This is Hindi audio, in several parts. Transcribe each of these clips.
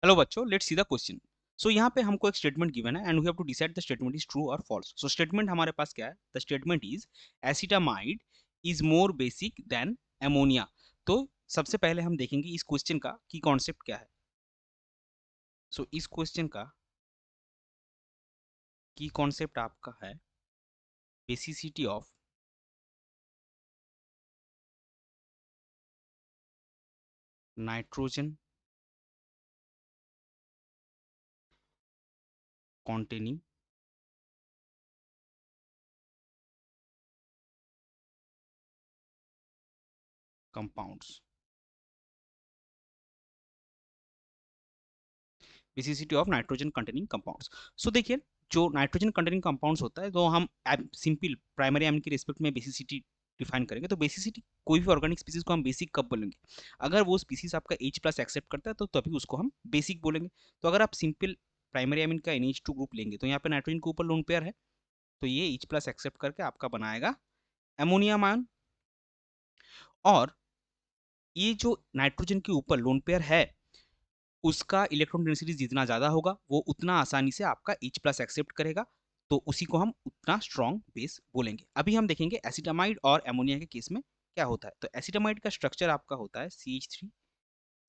हेलो बच्चों, let's see the question. So यहाँ पे हमको एक स्टेटमेंट गिवन है and we have to decide the statement is true और फॉल्स। सो स्टेटमेंट हमारे पास क्या है? The statement is acetamide is more basic than ammonia. तो सबसे पहले हम देखेंगे इस क्वेश्चन का की कॉन्सेप्ट क्या है। सो इस क्वेश्चन का की कॉन्सेप्ट आपका है basicity of nitrogen containing compounds. Basicity of nitrogen containing compounds. So देखिए, जो नाइट्रोजन कंटेनिंग कंपाउंड्स होता है तो हम सिंपल प्राइमरी एम के रिस्पेक्ट में बेसिसिटी डिफाइन करेंगे। तो बेसिसिटी कोई भी ऑर्गेनिक स्पीसीज को हम बेसिक कब बोलेंगे? अगर वो स्पीसीज आपका H प्लस एक्सेप्ट करता है तो तभी उसको हम बेसिक बोलेंगे। तो अगर आप सिंपल प्राइमरी एमिन का NH2 ग्रुप लेंगे तो यहाँ पे नाइट्रोजन के ऊपर लोन पेयर है, तो ये H प्लस एक्सेप्ट करके आपका बनाएगा एमोनियम आयन। और ये जो नाइट्रोजन के ऊपर लोन पेयर है उसका इलेक्ट्रॉन डेंसिटी जितना ज्यादा होगा वो उतना आसानी से आपका H प्लस एक्सेप्ट करेगा, तो उसी को हम उतना स्ट्रॉन्ग बेस बोलेंगे। अभी हम देखेंगे एसिटामाइड और एमोनिया के केस में क्या होता है। तो एसिटामाइड का स्ट्रक्चर आपका होता है CH3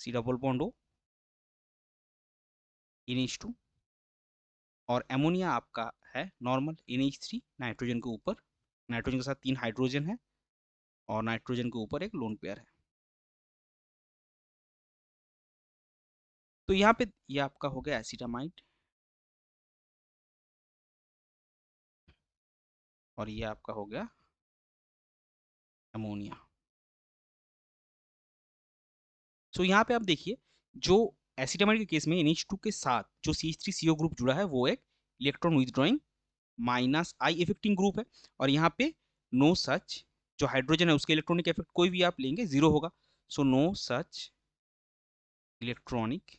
C double bond O NH2, और एमोनिया आपका है नॉर्मल NH3 नाइट्रोजन के ऊपर, नाइट्रोजन के साथ 3 हाइड्रोजन है और नाइट्रोजन के ऊपर एक लोन पेयर है। तो यहाँ पे ये आपका हो गया एसिटामाइड और ये आपका हो गया अमोनिया। सो यहाँ पे आप देखिए, जो एसिटामाइड के केस में NH2 के साथ जो CH3CO ग्रुप जुड़ा है वो एक इलेक्ट्रॉन विथड्रॉइंग माइनस आई इफेक्टिंग ग्रुप है, और यहाँ पे नो सच जो हाइड्रोजन है उसके इलेक्ट्रॉनिक इफेक्ट कोई भी आप लेंगे जीरो होगा। So no such electronic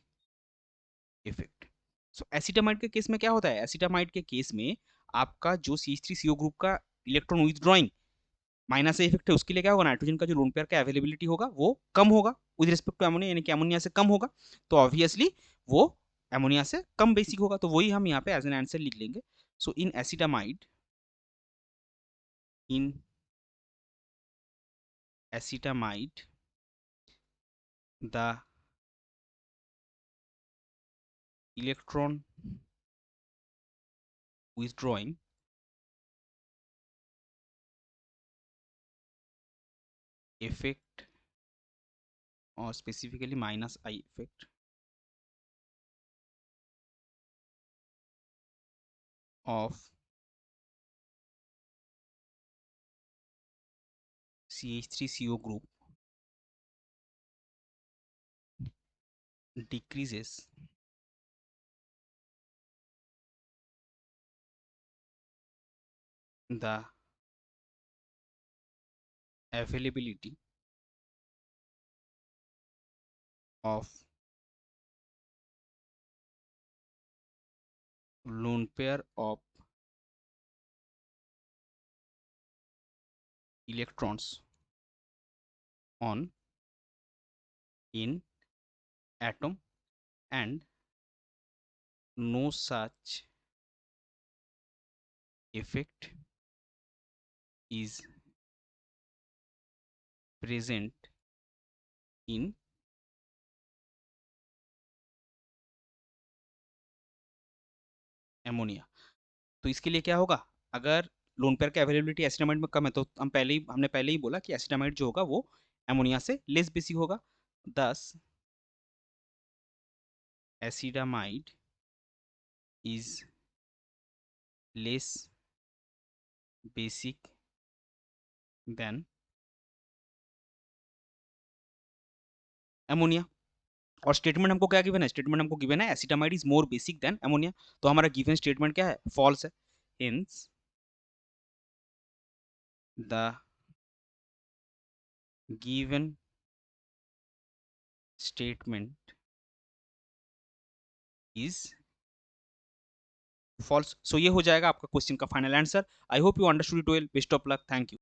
effect. So acetamide के केस में क्या होता है? एसिटामाइड के केस में आपका जो CH3CO ग्रुप का इलेक्ट्रॉन विथड्रॉइंग माइनस इफेक्ट है उसके लिए क्या होगा? नाइट्रोजन का जो लोन पेयर का अवेलेबिलिटी होगा वो कम होगा विद रिस्पेक्ट टू अमोनिया, यानी कि अमोनिया से कम होगा। तो ऑब्वियसली वो अमोनिया से कम बेसिक होगा, तो वही हम यहाँ पे एज एन आंसर लिख लेंगे। So in acetamide the electron withdrawing effect, or specifically minus I effect of CH3CO group decreases the availability of lone pair of electrons on in atom, and no such effect is present in ammonia. तो इसके लिए क्या होगा? अगर लोन पेयर का अवेलेबिलिटी एसिटामाइड में कम है तो हमने पहले ही बोला कि एसिटामाइड जो होगा वो अमोनिया से लेस बेसिक होगा। Thus acetamide is less basic than ammonia. और स्टेटमेंट हमको क्या गिवन है? स्टेटमेंट हमको गिवन है acetamide is more basic than ammonia. तो हमारा गिवन स्टेटमेंट क्या है? फॉल्स है। Hence the given statement is false. So ये हो जाएगा आपका क्वेश्चन का final answer. I hope you understood it well. Best of luck. Thank you.